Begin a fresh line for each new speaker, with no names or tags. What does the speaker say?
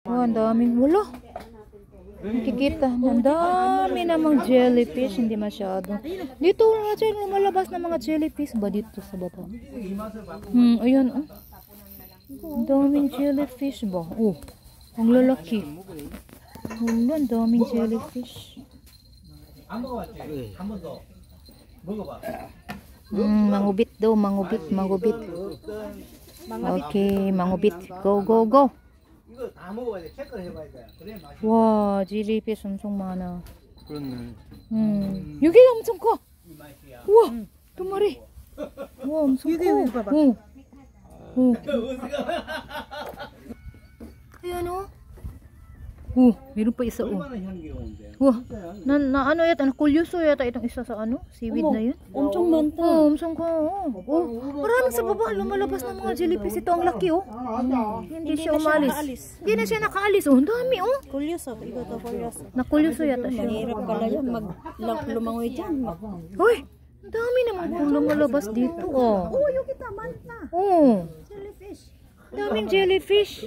Oh, ang daming wala. Nakikita, ang dami namang jellyfish, hindi masyado. Dito nga dyan, lumalabas na mga jellyfish ba dito sa baba? Ayun, oh. Ang daming jellyfish ba? Oh, ang lalaki. Wala, ang daming jellyfish. Mangubit daw, mangubit. Okay, mangubit. Go, go, go. 와, jellyfish 엄청 많아.
그렇네.
여기 엄청 커. 우와, 두 마리. 우와, 엄청 커. Ayan o. Meron pa isa o. Ano yata, kulyoso yata itong isa sa ano, seaweed na yun.
Omchong manta.
Omchong ko. Maraming sa baba, lumalabas ng mga jellyfish. Ito ang laki o. Hindi siya umalis. Hindi na siya nakaalis o. Ang dami o.
Kulyoso, ikaw to kulyoso.
Nakulyoso yata siya.
Mahirap pala yan, lumangoy dyan.
Hoy, ang dami naman kung lumalabas dito o.
Yung kita, manta.
Oh,
Jellyfish.
daming jellyfish.